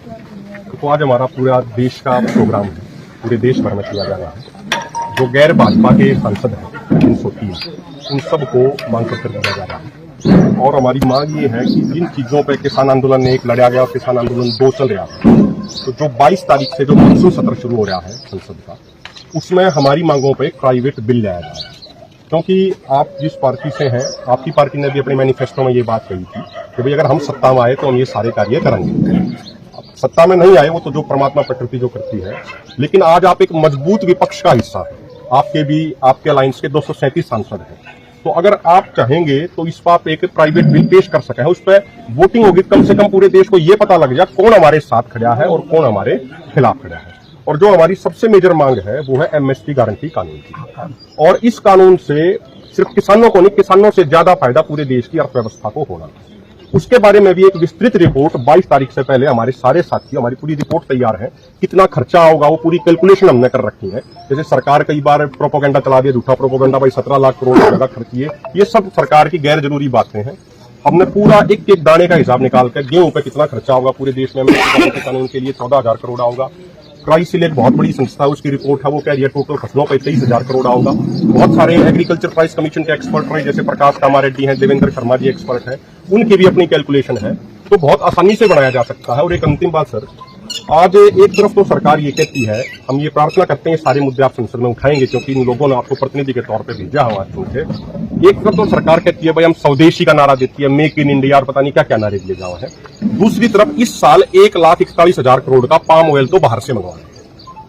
तो आज हमारा पूरा देश का प्रोग्राम है, पूरे देश भर में किया जा रहा है। जो गैर भाजपा के सांसद हैं 330, उन सबको मांग पत्र दिया जा रहा है। और हमारी मांग ये है कि जिन चीजों पे किसान आंदोलन 1 लड़ा गया और किसान आंदोलन 2 चल रहा है, तो जो 22 तारीख से जो मानसून सत्र शुरू हो रहा है संसद का, उसमें हमारी मांगों पर प्राइवेट बिल लाया जाए। क्योंकि आप जिस पार्टी से हैं, आपकी पार्टी ने भी अपने मैनिफेस्टो में ये बात कही थी कि भाई अगर हम सत्ता में आए तो हम ये सारे कार्य करेंगे। सत्ता में नहीं आए वो तो जो परमात्मा प्रकृति जो करती है, लेकिन आज आप एक मजबूत विपक्ष का हिस्सा है। आपके भी आपके अलायंस के 237 सांसद हैं, तो अगर आप चाहेंगे तो इस पर आप एक प्राइवेट बिल पेश कर सके, उस पर वोटिंग होगी, कम से कम पूरे देश को ये पता लग जाए कौन हमारे साथ खड़ा है और कौन हमारे खिलाफ खड़ा है। और जो हमारी सबसे मेजर मांग है वो है एमएसपी गारंटी कानून की। और इस कानून से सिर्फ किसानों को नहीं, किसानों से ज्यादा फायदा पूरे देश की अर्थव्यवस्था को होना। उसके बारे में भी एक विस्तृत रिपोर्ट 22 तारीख से पहले हमारे सारे साथी, हमारी पूरी रिपोर्ट तैयार है। कितना खर्चा होगा वो पूरी कैलकुलेशन हमने कर रखी है। जैसे सरकार कई बार प्रोपोगंडा चला दिया, झूठा प्रोपोगंडा, भाई 17 लाख करोड़ का खर्चिए, ये सब सरकार की गैर जरूरी बातें हैं। हमने पूरा एक एक दाने का हिसाब निकाल कर, गेहूं पे कितना खर्चा होगा पूरे देश में, कानून के लिए 14,000 करोड़ होगा। क्राइसिल एक बहुत बड़ी संस्था है, उसकी रिपोर्ट है, वो कह रही है टोटल फसलों पर 23,000 करोड़ होगा। बहुत सारे एग्रीकल्चर प्राइस कमीशन के एक्सपर्ट रहे, जैसे प्रकाश कामारेड्डी हैं, देवेंद्र शर्मा जी एक्सपर्ट है, उनकी भी अपनी कैलकुलेशन है। तो बहुत आसानी से बनाया जा सकता है। और एक अंतिम बात सर, आज एक तरफ तो सरकार ये कहती है, हम ये प्रार्थना करते हैं सारे मुद्दे आप संसद में उठाएंगे क्योंकि इन लोगों ने आपको प्रतिनिधि के तौर पर भेजा हुआ है। एक तरफ तो सरकार कहती है भाई हम स्वदेशी का नारा देती है, मेक इन इंडिया और पता नहीं क्या क्या नारे दिए जाओ है। दूसरी तरफ इस साल 1,41,000 करोड़ का पाम ऑयल तो बाहर से मंगवा है,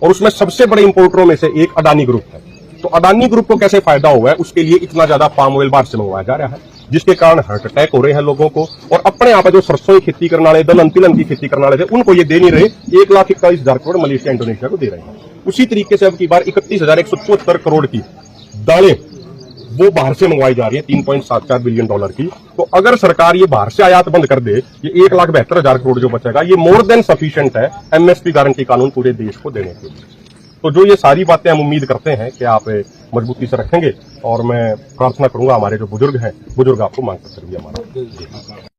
और उसमें सबसे बड़े इंपोर्टरों में से एक अडानी ग्रुप है। तो अडानी ग्रुप को कैसे फायदा हुआ है, उसके लिए इतना ज्यादा पाम ऑयल बाहर से मंगवाया जा रहा है, जिसके कारण हार्ट अटैक हो रहे हैं लोगों को। और अपने यहाँ पे जो सरसों की खेती करने वाले, दलहन तिलहन की खेती करने वाले थे, उनको ये दे नहीं रहे। 1,41,000 करोड़ मलेशिया इंडोनेशिया को दे रहे हैं। उसी तरीके से अब की बार 31,174 करोड़ की दालें वो बाहर से मंगवाई जा रही है, $3.74 बिलियन की। तो अगर सरकार ये बाहर से आयात बंद कर दे, ये 1,72,000 करोड़ जो बचेगा, ये मोर देन सफिशिएंट है एमएसपी गारंटी कानून पूरे देश को देने के लिए। तो जो ये सारी बातें हम उम्मीद करते हैं कि आप मजबूती से रखेंगे, और मैं प्रार्थना करूंगा हमारे जो बुजुर्ग हैं, बुजुर्ग आपको मांग पत्र भी हमारा